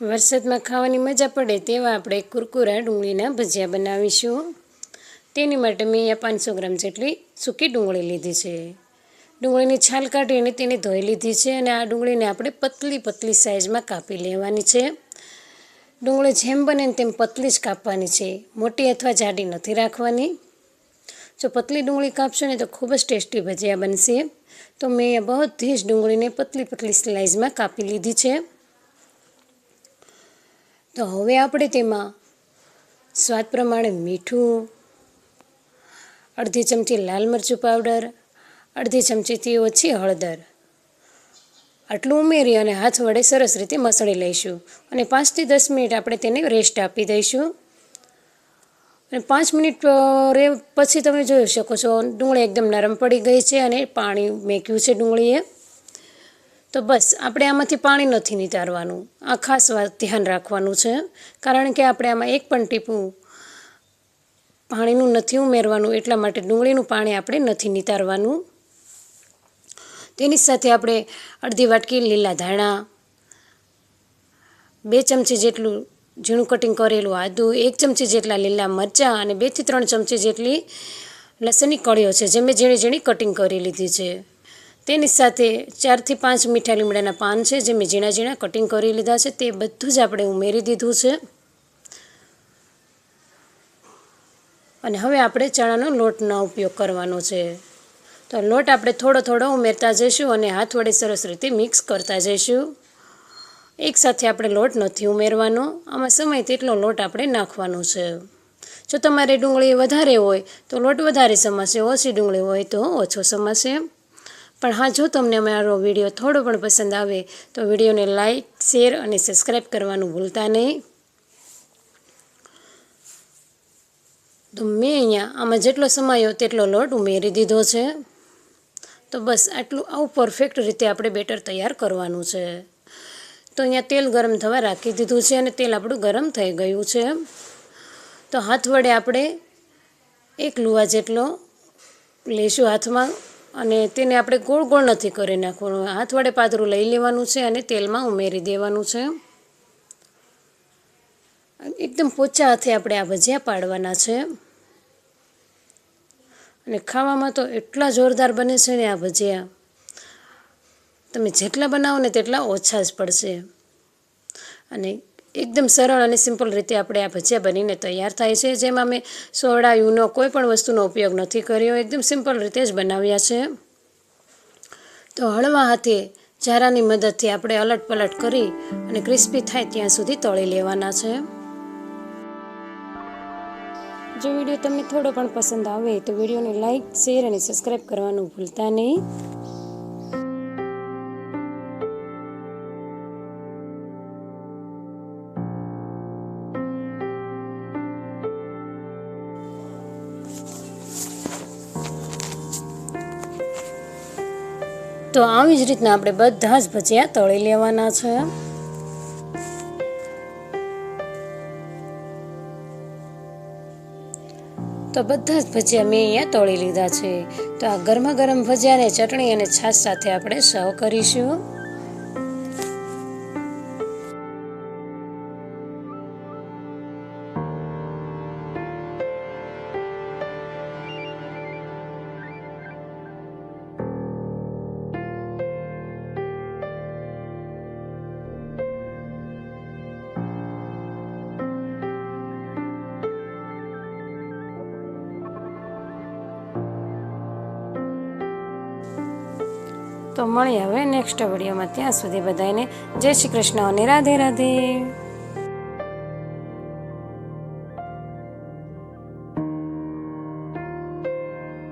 વરસાદમાં ખાવાની મજા પડે તેવા આપણે કુરકુરા ડુંગળીના ભજીયા બનાવીશું। તેની માટે મેં અહીંયા 500 ગ્રામ જેટલી સૂકી ડુંગળી લીધી છે। ડુંગળીની છાલ કાઢીને તેને ધોઈ લીધી છે અને આ ડુંગળીને આપણે પતલી પતલી સાઇઝમાં કાપી લેવાની છે। ડુંગળી જેમ બને તેમ પતલી જ કાપવાની છે, મોટી અથવા જાડી નથી રાખવાની। જો પતલી ડુંગળી કાપશો ને તો ખૂબ જ ટેસ્ટી ભજીયા બનશે। તો મેં બધી જ ડુંગળીને પતલી પતલી સ્લાઇસમાં કાપી લીધી છે। તો હવે આપણે તેમાં સ્વાદ પ્રમાણે મીઠું, અડધી ચમચી લાલ મરચું પાવડર, અડધી ચમચીથી ઓછી હળદર આટલું ઉમેરી અને હાથ વડે સરસ રીતે મસળી લઈશું અને 5 થી 10 મિનિટ આપણે તેને રેસ્ટ આપી દઈશું। અને 5 મિનિટ પછી તમે જોઈ શકો છો ડુંગળી એકદમ નરમ પડી ગઈ છે અને પાણી મેક્યું છે ડુંગળીએ। તો બસ આપણે આમાંથી પાણી નથી નિતારવાનું, આ ખાસ વાત ધ્યાન રાખવાનું છે, કારણ કે આપણે આમાં એક પણ ટીપું પાણીનું નથી ઉમેરવાનું, એટલા માટે ડુંગળીનું પાણી આપણે નથી નિતારવાનું। તેની સાથે આપણે અડધી વાટકી લીલા ધાણા, 2 ચમચી જેટલું ઝીણું કટિંગ કરેલું આદું, 1 ચમચી જેટલા લીલા મરચાં અને 2 થી 3 ચમચી જેટલી લસણની કળીઓ છે જે મેં ઝીણી ઝીણી કટિંગ કરી લીધી છે। તેની સાથે 4 થી 5 મીઠા લીમડાના પાન છે જે મેં ઝીણા ઝીણા કટિંગ કરી લીધા છે, તે બધું જ આપણે ઉમેરી દીધું છે। અને હવે આપણે ચણાનો લોટનો ઉપયોગ કરવાનો છે। તો લોટ આપણે થોડો થોડો ઉમેરતા જઈશું અને હાથ વડે સરસ રીતે મિક્સ કરતા જઈશું। એકસાથે આપણે લોટ નથી ઉમેરવાનો, આમાં સમય તેટલો લોટ આપણે નાખવાનો છે। જો તમારે ડુંગળી વધારે હોય તો લોટ વધારે સમાશે, ઓછી ડુંગળી હોય તો ઓછો સમાશે। પણ હા, જો તમને અમારો વિડીયો થોડો પણ પસંદ આવે તો વિડીયોને લાઇક, શેર અને સબસ્ક્રાઈબ કરવાનું ભૂલતા નહીં। તો મેં અહીંયા આમાં જેટલો સમાયો તેટલો લોટ ઉમેરી દીધો છે। તો બસ આવું પરફેક્ટ રીતે આપણે બેટર તૈયાર કરવાનું છે। તો અહીંયા તેલ ગરમ થવા રાખી દીધું છે અને તેલ આપણું ગરમ થઈ ગયું છે। તો હાથ વડે આપણે એક લુવા જેટલો લઈશું હાથમાં અને તેને આપણે ગોળ ગોળ નથી કરી નાખવાનું, હાથ વડે પાતળું લઈ લેવાનું છે અને તેલમાં ઉમેરી દેવાનું છે। એકદમ પોચા હાથે આપણે આ ભજીયા પાડવાના છે અને ખાવામાં તો એટલા જોરદાર બને છે ને આ ભજીયા, તમે જેટલા બનાવો ને તેટલા ઓછા જ પડશે। અને એકદમ સરળ અને સિમ્પલ રીતે આપણે આ ભજીયા બનીને તૈયાર થાય છે, જેમાં મેં સોડા, ઈનો કોઈ પણ વસ્તુનો ઉપયોગ નથી કર્યો, એકદમ સિમ્પલ રીતે જ બનાવ્યા છે। તો હળવા હાથે જારાની મદદથી આપણે અલટ પલટ કરી અને ક્રિસ્પી થાય ત્યાં સુધી તળી લેવાના છે। જો વિડીયો તમને થોડો પણ પસંદ આવે તો વિડીયોને લાઇક, શેર અને સબસ્ક્રાઈબ કરવાનું ભૂલતા નહીં। તો આવી જ રીતના આપણે બધા જ ભજીયા તળી લેવાના છે। તો બધા જ ભજીયા મેં અહીંયા તળી લીધા છે। તો આ ગરમા ગરમ ભજીયાને ચટણી અને છાશ સાથે આપણે સર્વ કરીશું। તો મળીએ હવે નેક્સ્ટ વિડીયોમાં, ત્યાં સુધી બધાને જય શ્રી કૃષ્ણ અને રાધે રાધે।